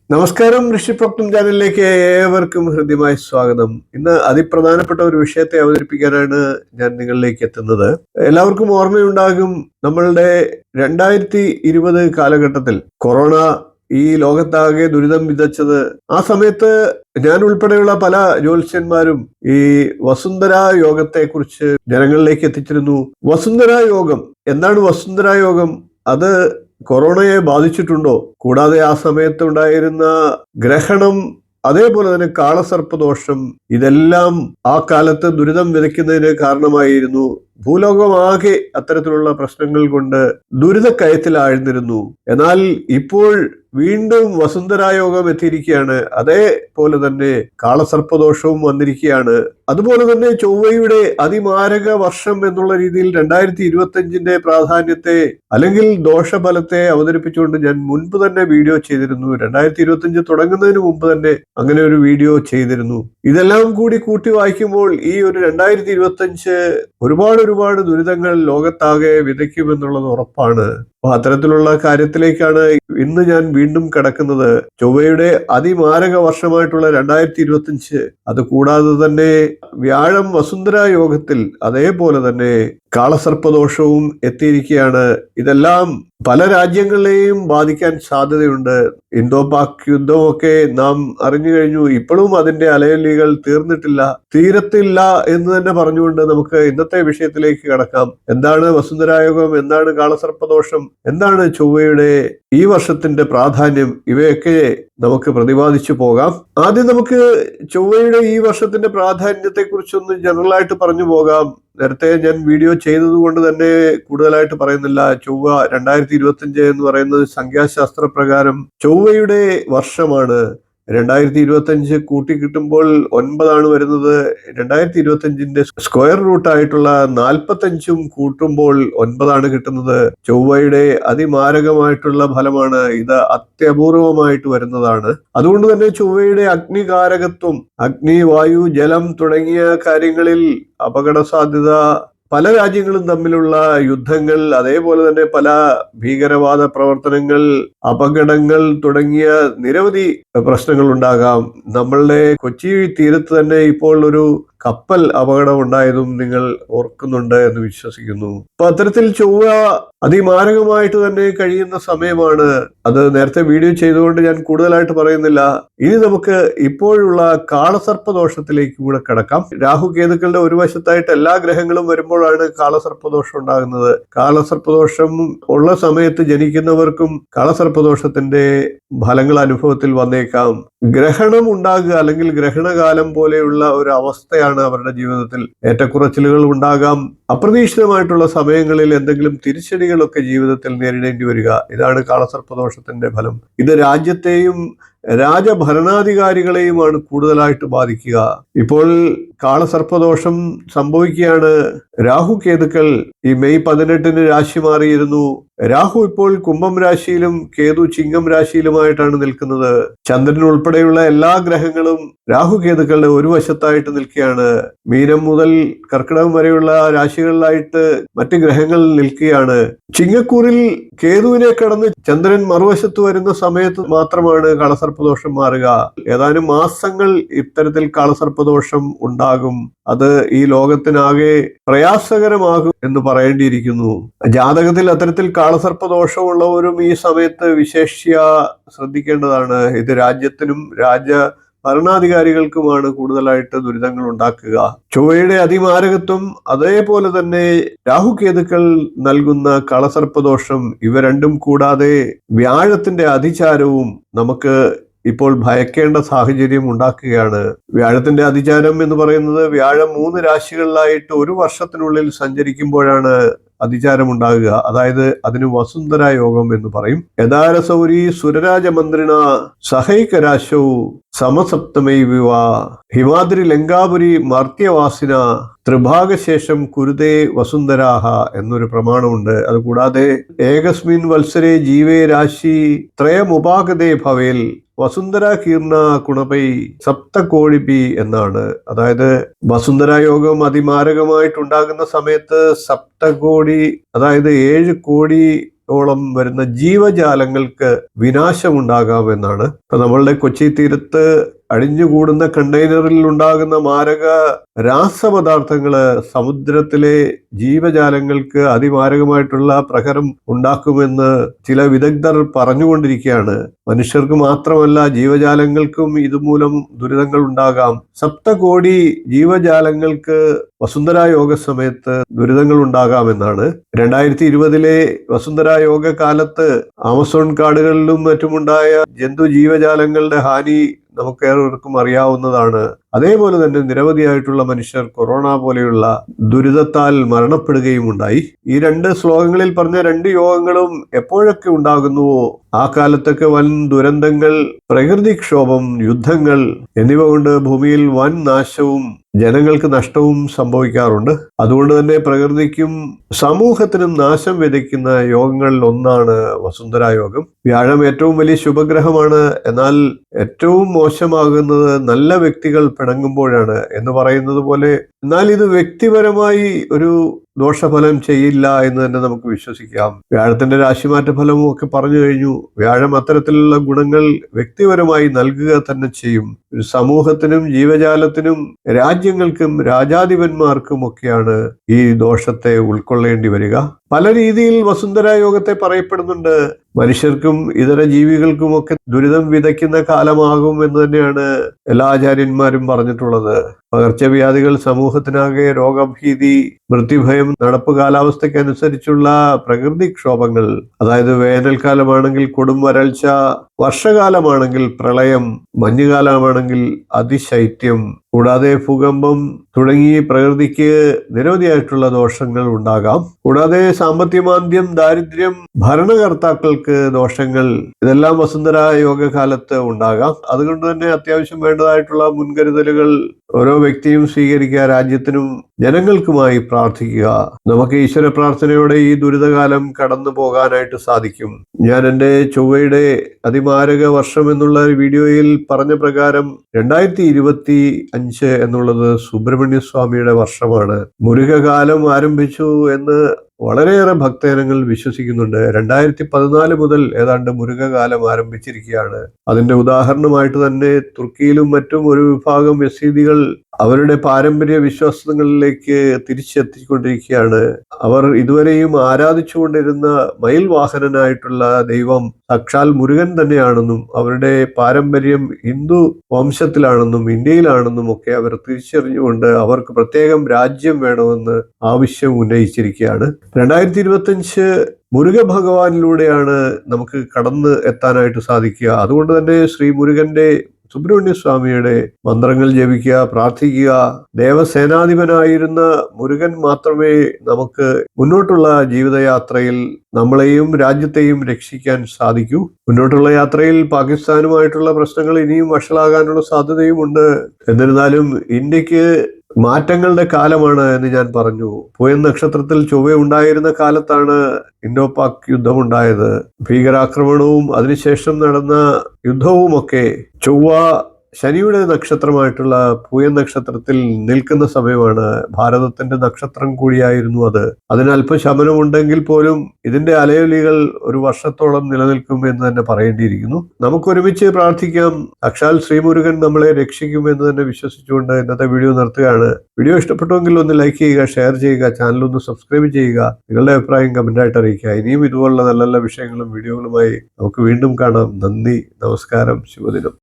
നമസ്കാരം. ഋഷിപ്രോക്തം ചാനലിലേക്ക് ഏവർക്കും ഹൃദ്യമായ സ്വാഗതം. ഇന്ന് അതിപ്രധാനപ്പെട്ട ഒരു വിഷയത്തെ അവതരിപ്പിക്കാനാണ് ഞാൻ നിങ്ങളിലേക്ക് എത്തുന്നത്. എല്ലാവർക്കും ഓർമ്മയുണ്ടാകും, നമ്മളുടെ 2020 കാലഘട്ടത്തിൽ കൊറോണ ഈ ലോകത്താകെ ദുരിതം വിതച്ചത്. ആ സമയത്ത് ഞാൻ ഉൾപ്പെടെയുള്ള പല ജ്യോത്സ്യന്മാരും ഈ വസുന്ധര യോഗത്തെ കുറിച്ച് ജനങ്ങളിലേക്ക് എത്തിച്ചിരുന്നു. വസുന്ധര യോഗം എന്താണ്? വസുന്ധര യോഗം അത് കൊറോണയെ ബാധിച്ചിട്ടുണ്ടോ? കൂടാതെ ആ സമയത്ത് ഉണ്ടായിരുന്ന ഗ്രഹണം, അതേപോലെ തന്നെ കാളസർപ്പദോഷം, ഇതെല്ലാം ആ കാലത്ത് ദുരിതം വിതയ്ക്കുന്നതിന് കാരണമായിരുന്നു. ഭൂലോകമാകെ അത്തരത്തിലുള്ള പ്രശ്നങ്ങൾ കൊണ്ട് ദുരിതക്കയത്തിലാഴ്ന്നിരുന്നു. എന്നാൽ ഇപ്പോൾ വീണ്ടും വസുന്ധരായോഗം എത്തിയിരിക്കുകയാണ്. അതേപോലെ തന്നെ കാളസർപ്പദോഷവും വന്നിരിക്കുകയാണ്. അതുപോലെ തന്നെ ചൊവ്വയുടെ അതിമാരക വർഷം എന്നുള്ള രീതിയിൽ 2025 പ്രാധാന്യത്തെ അല്ലെങ്കിൽ ദോഷഫലത്തെ അവതരിപ്പിച്ചുകൊണ്ട് ഞാൻ മുൻപ് തന്നെ വീഡിയോ ചെയ്തിരുന്നു. 2025 തുടങ്ങുന്നതിന് മുമ്പ് തന്നെ അങ്ങനെ ഒരു വീഡിയോ ചെയ്തിരുന്നു. ഇതെല്ലാം കൂടി കൂട്ടി വായിക്കുമ്പോൾ ഈ ഒരു 2025 ഒരുപാട് ദുരിതങ്ങൾ ലോകത്താകെ വിതയ്ക്കുമെന്നുള്ളത് ഉറപ്പാണ്. അപ്പൊ അത്തരത്തിലുള്ള കാര്യത്തിലേക്കാണ് ഇന്ന് ഞാൻ വീണ്ടും കടക്കുന്നത്. ചൊവ്വയുടെ അതിമാരക വർഷമായിട്ടുള്ള 2025, അത് കൂടാതെ തന്നെ വ്യാഴം വസുന്ധര യോഗത്തിൽ, അതേപോലെ തന്നെ കാളസർപ്പദോഷവും എത്തിയിരിക്കുകയാണ്. ഇതെല്ലാം പല രാജ്യങ്ങളെയും ബാധിക്കാൻ സാധ്യതയുണ്ട്. ഇന്തോ പാക് യുദ്ധമൊക്കെ നാം അറിഞ്ഞു കഴിഞ്ഞു. ഇപ്പോഴും അതിന്റെ അലയൊലികൾ തീരത്തില്ല എന്ന് തന്നെ പറഞ്ഞുകൊണ്ട് നമുക്ക് ഇന്നത്തെ വിഷയത്തിലേക്ക് കടക്കാം. എന്താണ് വസുന്ധരായോഗം? എന്താണ് കാളസർപ്പദോഷം? എന്താണ് ചൊവ്വയുടെ ഈ വർഷത്തിന്റെ പ്രാധാന്യം? ഇവയൊക്കെ നമുക്ക് പ്രതിപാദിച്ചു പോകാം. ആദ്യം നമുക്ക് ചൊവ്വയുടെ ഈ വർഷത്തിന്റെ പ്രാധാന്യത്തെ കുറിച്ചൊന്ന് ജനറലായിട്ട് പറഞ്ഞു പോകാം. നേരത്തെ ഞാൻ വീഡിയോ ചെയ്തത് കൊണ്ട് തന്നെ കൂടുതലായിട്ട് പറയുന്നില്ല. ചൊവ്വ 2025 എന്ന് പറയുന്നത് സംഖ്യാശാസ്ത്ര പ്രകാരം ചൊവ്വയുടെ വർഷമാണ്. 2025 കൂട്ടിക്കിട്ടുമ്പോൾ 9 വരുന്നത്. 2025 സ്ക്വയർ റൂട്ടായിട്ടുള്ള 45 കൂട്ടുമ്പോൾ 9 കിട്ടുന്നത്. ചൊവ്വയുടെ അതിമാരകമായിട്ടുള്ള ഫലമാണ് ഇത്. അത്യപൂർവമായിട്ട് വരുന്നതാണ്. അതുകൊണ്ട് തന്നെ ചൊവ്വയുടെ അഗ്നികാരകത്വം, അഗ്നി, വായു, ജലം തുടങ്ങിയ കാര്യങ്ങളിൽ അപകട സാധ്യത, പല രാജ്യങ്ങളും തമ്മിലുള്ള യുദ്ധങ്ങൾ, അതേപോലെ തന്നെ പല ഭീകരവാദ പ്രവർത്തനങ്ങൾ, അപകടങ്ങൾ തുടങ്ങിയ നിരവധി പ്രശ്നങ്ങൾ ഉണ്ടാകാം. നമ്മളുടെ കൊച്ചി തീരത്ത് തന്നെ ഇപ്പോൾ ഒരു കപ്പൽ അപകടം ഉണ്ടായതും നിങ്ങൾ ഓർക്കുന്നുണ്ട് എന്ന് വിശ്വസിക്കുന്നു. അപ്പൊ അത്തരത്തിൽ ചൊവ്വ അതിമാരകമായിട്ട് തന്നെ കഴിയുന്ന സമയമാണ്. അത് നേരത്തെ വീഡിയോ ചെയ്തുകൊണ്ട് ഞാൻ കൂടുതലായിട്ട് പറയുന്നില്ല. ഇനി നമുക്ക് ഇപ്പോഴുള്ള കാളസർപ്പദോഷത്തിലേക്ക് കൂടെ കടക്കാം. രാഹുകേതുക്കളുടെ ഒരു വശത്തായിട്ട് എല്ലാ ഗ്രഹങ്ങളും വരുമ്പോഴാണ് കാളസർപ്പദോഷം ഉണ്ടാകുന്നത്. കാളസർപ്പദോഷം ഉള്ള സമയത്ത് ജനിക്കുന്നവർക്കും കാളസർപ്പദോഷത്തിന്റെ ഫലങ്ങൾ അനുഭവത്തിൽ വന്നേക്കാം. ഗ്രഹണം ഉണ്ടാകുക അല്ലെങ്കിൽ ഗ്രഹണകാലം പോലെയുള്ള ഒരു അവസ്ഥയാണ് അവരുടെ ജീവിതത്തിൽ. ഏറ്റക്കുറച്ചിലുകൾ ഉണ്ടാകാം. അപ്രതീക്ഷിതമായിട്ടുള്ള സമയങ്ങളിൽ എന്തെങ്കിലും തിരിച്ചടികളൊക്കെ ജീവിതത്തിൽ നേരിടേണ്ടി വരിക. ഇതാണ് കാളസർപ്പദോഷത്തിന്റെ ഫലം. ഇത് രാജ്യത്തെയും രാജഭരണാധികാരികളെയുമാണ് കൂടുതലായിട്ട് ബാധിക്കുക. ഇപ്പോൾ കാളസർപ്പദോഷം സംഭവിക്കുകയാണ്. രാഹുകേതുക്കൾ ഈ മെയ് 18 രാശി മാറിയിരുന്നു. രാഹു ഇപ്പോൾ കുംഭം രാശിയിലും കേതു ചിങ്ങം രാശിയിലുമായിട്ടാണ് നിൽക്കുന്നത്. ചന്ദ്രൻ ഉൾപ്പെടെയുള്ള എല്ലാ ഗ്രഹങ്ങളും രാഹുകേതുക്കളുടെ ഒരു വശത്തായിട്ട് നിൽക്കുകയാണ്. മീനം മുതൽ കർക്കിടകം വരെയുള്ള രാശികളിലായിട്ട് മറ്റ് ഗ്രഹങ്ങൾ നിൽക്കുകയാണ്. ചിങ്ങക്കൂറിൽ കേതുവിനെ കടന്ന് ചന്ദ്രൻ മറുവശത്ത് വരുന്ന സമയത്ത് മാത്രമാണ് കാളസർപ്പദോഷം മാറുക. ഏതാനും മാസങ്ങൾ ഇത്തരത്തിൽ കാളസർപ്പദോഷം ഉണ്ടാകും. അത് ഈ ലോകത്തിനാകെ പ്രയാസകരമാകും എന്ന് പറയേണ്ടിയിരിക്കുന്നു. ജാതകത്തിൽ അത്തരത്തിൽ കാളസർപ്പദോഷമുള്ളവരും ഈ സമയത്ത് വിശേഷ്യ ശ്രദ്ധിക്കേണ്ടതാണ്. ഇത് രാജ്യത്തിനും ഭരണാധികാരികൾക്കുമാണ് കൂടുതലായിട്ട് ദുരിതങ്ങൾ ഉണ്ടാക്കുക. ചൊവ്വയുടെ അതിമാരകത്വം, അതേപോലെ തന്നെ രാഹുകേതുക്കൾ നൽകുന്ന കാളസർപ്പദോഷം, ഇവ രണ്ടും കൂടാതെ വ്യാഴത്തിന്റെ അതിചാരവും നമുക്ക് ഇപ്പോൾ ഭയക്കേണ്ട സാഹചര്യം ഉണ്ടാക്കുകയാണ്. വ്യാഴത്തിന്റെ അതിചാരം എന്ന് പറയുന്നത് വ്യാഴം 3 രാശികളിലായിട്ട് ഒരു വർഷത്തിനുള്ളിൽ സഞ്ചരിക്കുമ്പോഴാണ് അതിചാരമുണ്ടാകുക. അതായത് അതിന് വസുന്ധര യോഗം എന്ന് പറയും. യഥാരസൗരി സുരരാജമന്ത്രിണ സഹൈകരാശൗ സമസപ്തമൈ വിവാ ഹിമാദ്രി ലങ്കാപുരി മർത്യവാസിന ത്രിഭാഗശേഷം കുരുതേ വസുന്ധരാഹ എന്നൊരു പ്രമാണമുണ്ട്. അതുകൂടാതെ ഏകസ്മിൻ വത്സരേ ജീവേ രാശി ത്രയമുപാഗതേ ഭവേൽ വസുന്ധര കീർണ കുണപൈ സപ്തകോടിപി എന്നാണ്. അതായത് വസുന്ധര യോഗം അതിമാരകമായിട്ടുണ്ടാകുന്ന സമയത്ത് സപ്തകോടി, അതായത് 7 കോടി ഓളം വരുന്ന ജീവജാലങ്ങൾക്ക് വിനാശമുണ്ടാകാമെന്നാണ്. ഇപ്പൊ നമ്മളുടെ കൊച്ചി തീരത്ത് അടിഞ്ഞുകൂടുന്ന കണ്ടെയ്നറിൽ ഉണ്ടാകുന്ന മാരക രാസപദാർത്ഥങ്ങള് സമുദ്രത്തിലെ ജീവജാലങ്ങൾക്ക് അതിമാരകമായിട്ടുള്ള പ്രഹരം ഉണ്ടാക്കുമെന്ന് ചില വിദഗ്ധർ പറഞ്ഞുകൊണ്ടിരിക്കുകയാണ്. മനുഷ്യർക്ക് മാത്രമല്ല ജീവജാലങ്ങൾക്കും ഇതുമൂലം ദുരിതങ്ങൾ ഉണ്ടാകാം. സപ്തകോടി ജീവജാലങ്ങൾക്ക് വസുന്ധര യോഗ സമയത്ത് ദുരിതങ്ങൾ ഉണ്ടാകാമെന്നാണ്. 2020 വസുന്ധര യോഗ കാലത്ത് ആമസോൺ കാടുകളിലും മറ്റുമുണ്ടായ ജന്തു ജീവജാലങ്ങളുടെ ഹാനി നമുക്കേവർക്കും അറിയാവുന്നതാണ്. അതേപോലെ തന്നെ നിരവധിയായിട്ടുള്ള മനുഷ്യർ കൊറോണ പോലെയുള്ള ദുരിതത്താൽ മരണപ്പെടുകയും ഉണ്ടായി. ഈ 2 ശ്ലോകങ്ങളിൽ പറഞ്ഞ 2 യോഗങ്ങളും എപ്പോഴൊക്കെ ഉണ്ടാകുന്നുവോ ആ കാലത്തൊക്കെ വൻ ദുരന്തങ്ങൾ, പ്രകൃതിക്ഷോഭം, യുദ്ധങ്ങൾ എന്നിവ കൊണ്ട് ഭൂമിയിൽ വൻ നാശവും ജനങ്ങൾക്ക് നഷ്ടവും സംഭവിക്കാറുണ്ട്. അതുകൊണ്ട് തന്നെ പ്രകൃതിക്കും സമൂഹത്തിനും നാശം വിതയ്ക്കുന്ന യോഗങ്ങളിൽ ഒന്നാണ് വസുന്ധര യോഗം. വ്യാഴം ഏറ്റവും വലിയ ശുഭഗ്രഹമാണ്. എന്നാൽ ഏറ്റവും മോശമാകുന്നത് നല്ല വ്യക്തികൾ പിണങ്ങുമ്പോഴാണ് എന്ന് പറയുന്നത് പോലെ. എന്നാൽ ഇത് വ്യക്തിപരമായി ഒരു ദോഷഫലം ചെയ്യില്ല എന്ന് തന്നെ നമുക്ക് വിശ്വസിക്കാം. വ്യാഴത്തിന്റെ രാശിമാറ്റ ഫലവും ഒക്കെ പറഞ്ഞു കഴിഞ്ഞു. വ്യാഴം അത്തരത്തിലുള്ള ഗുണങ്ങൾ വ്യക്തിപരമായി നൽകുക തന്നെ ചെയ്യും. ഒരു സമൂഹത്തിനും ജീവജാലത്തിനും രാജ്യങ്ങൾക്കും രാജാധിപന്മാർക്കും ഒക്കെയാണ് ഈ ദോഷത്തെ ഉൾക്കൊള്ളേണ്ടി വരിക. പല രീതിയിൽ വസുന്ധര യോഗത്തെ പറയപ്പെടുന്നുണ്ട്. മനുഷ്യർക്കും ഇതര ജീവികൾക്കുമൊക്കെ ദുരിതം വിതയ്ക്കുന്ന കാലമാകും എന്ന് തന്നെയാണ് എല്ലാ ആചാര്യന്മാരും പറഞ്ഞിട്ടുള്ളത്. പകർച്ചവ്യാധികൾ, സമൂഹത്തിനാകെ രോഗഭീതി, മൃത്യുഭയം, നടപ്പ് കാലാവസ്ഥയ്ക്കനുസരിച്ചുള്ള പ്രകൃതിക്ഷോഭങ്ങൾ, അതായത് വേനൽക്കാലമാണെങ്കിൽ കൊടും വരൾച്ച, വർഷകാലമാണെങ്കിൽ പ്രളയം, മഞ്ഞുകാലമാണെങ്കിൽ അതിശൈത്യം, കൂടാതെ ഭൂകമ്പം തുടങ്ങി പ്രകൃതിക്ക് നിരവധിയായിട്ടുള്ള ദോഷങ്ങൾ ഉണ്ടാകാം. കൂടാതെ സാമ്പത്തികമാന്ദ്യം, ദാരിദ്ര്യം, ഭരണകർത്താക്കൾക്ക് ദോഷങ്ങൾ, ഇതെല്ലാം വസുന്ധര യോഗകാലത്ത് ഉണ്ടാകാം. അതുകൊണ്ട് തന്നെ അത്യാവശ്യം വേണ്ടതായിട്ടുള്ള മുൻകരുതലുകൾ ഓരോ വ്യക്തിയും സ്വീകരിക്കുക. രാജ്യത്തിനും ജനങ്ങൾക്കുമായി പ്രാർത്ഥിക്കുക. നമുക്ക് ഈശ്വര പ്രാർത്ഥനയോടെ ഈ ദുരിതകാലം കടന്നു പോകാനായിട്ട് സാധിക്കും. ഞാൻ എൻ്റെ ചൊവ്വയുടെ അതിമാരക വർഷം എന്നുള്ള വീഡിയോയിൽ പറഞ്ഞ പ്രകാരം 2025 എന്നുള്ളത് സുബ്രഹ്മണ്യ സ്വാമിയുടെ വർഷമാണ്. മുരുകകാലം ആരംഭിച്ചു എന്ന് വളരെയേറെ ഭക്തജനങ്ങൾ വിശ്വസിക്കുന്നുണ്ട്. 2014 മുതൽ ഏതാണ്ട് മുരുകകാലം ആരംഭിച്ചിരിക്കുകയാണ്. അതിന്റെ ഉദാഹരണമായിട്ട് തന്നെ തുർക്കിയിലും മറ്റും ഒരു വിഭാഗം യസീദികൾ അവരുടെ പാരമ്പര്യ വിശ്വാസങ്ങളിലേക്ക് തിരിച്ചെത്തിക്കൊണ്ടിരിക്കുകയാണ്. അവർ ഇതുവരെയും ആരാധിച്ചുകൊണ്ടിരുന്ന മയിൽ വാഹനനായിട്ടുള്ള ദൈവം സാക്ഷാൽ മുരുകൻ തന്നെയാണെന്നും അവരുടെ പാരമ്പര്യം ഹിന്ദു വംശത്തിലാണെന്നും ഇന്ത്യയിലാണെന്നും ഒക്കെ അവർ തിരിച്ചറിഞ്ഞുകൊണ്ട് അവർക്ക് പ്രത്യേകം രാജ്യം വേണമെന്ന് ആവശ്യം ഉന്നയിച്ചിരിക്കുകയാണ്. 2025 മുരുക ഭഗവാനിലൂടെയാണ് നമുക്ക് കടന്ന് എത്താനായിട്ട് സാധിക്കുക. അതുകൊണ്ട് തന്നെ ശ്രീ മുരുകന്റെ, സുബ്രഹ്മണ്യ സ്വാമിയുടെ മന്ത്രങ്ങൾ ജപിക്കുക, പ്രാർത്ഥിക്കുക. ദേവസേനാധിപനായിരുന്ന മുരുകൻ മാത്രമേ നമുക്ക് മുന്നോട്ടുള്ള ജീവിതയാത്രയിൽ നമ്മളെയും രാജ്യത്തെയും രക്ഷിക്കാൻ സാധിക്കൂ. മുന്നോട്ടുള്ള യാത്രയിൽ പാകിസ്ഥാനുമായിട്ടുള്ള പ്രശ്നങ്ങൾ ഇനിയും വഷളാകാനുള്ള സാധ്യതയുമുണ്ട്. എന്നിരുന്നാലും ഇന്ത്യക്ക് മാറ്റങ്ങളുടെ കാലമാണ് എന്ന് ഞാൻ പറഞ്ഞു. പൂയം നക്ഷത്രത്തിൽ ചൊവ്വ ഉണ്ടായിരുന്ന കാലത്താണ് ഇൻഡോ പാക് യുദ്ധമുണ്ടായത്. ഭീകരാക്രമണവും അതിനുശേഷം നടന്ന യുദ്ധവുമൊക്കെ ചൊവ്വ ശനിയുടെ നക്ഷത്രമായിട്ടുള്ള പൂയം നക്ഷത്രത്തിൽ നിൽക്കുന്ന സമയമാണ്. ഭാരതത്തിന്റെ നക്ഷത്രം കൂടിയായിരുന്നു അത്. അതിന് അല്പ ശമനമുണ്ടെങ്കിൽ പോലും ഇതിന്റെ അലയൊലികൾ ഒരു വർഷത്തോളം നിലനിൽക്കും എന്ന് തന്നെ പറയേണ്ടിയിരിക്കുന്നു. നമുക്കൊരുമിച്ച് പ്രാർത്ഥിക്കാം. സാക്ഷാൽ ശ്രീമുരുകൻ നമ്മളെ രക്ഷിക്കുമെന്ന് തന്നെ വിശ്വസിച്ചുകൊണ്ട് ഇന്നത്തെ വീഡിയോ നിർത്തുകയാണ്. വീഡിയോ ഇഷ്ടപ്പെട്ടുവെങ്കിൽ ഒന്ന് ലൈക്ക് ചെയ്യുക, ഷെയർ ചെയ്യുക, ചാനലൊന്ന് സബ്സ്ക്രൈബ് ചെയ്യുക. നിങ്ങളുടെ അഭിപ്രായം കമന്റായിട്ട് അറിയിക്കുക. ഇനിയും ഇതുപോലുള്ള നല്ല നല്ല വിഷയങ്ങളും വീഡിയോകളുമായി നമുക്ക് വീണ്ടും കാണാം. നന്ദി, നമസ്കാരം, ശുഭദിനം.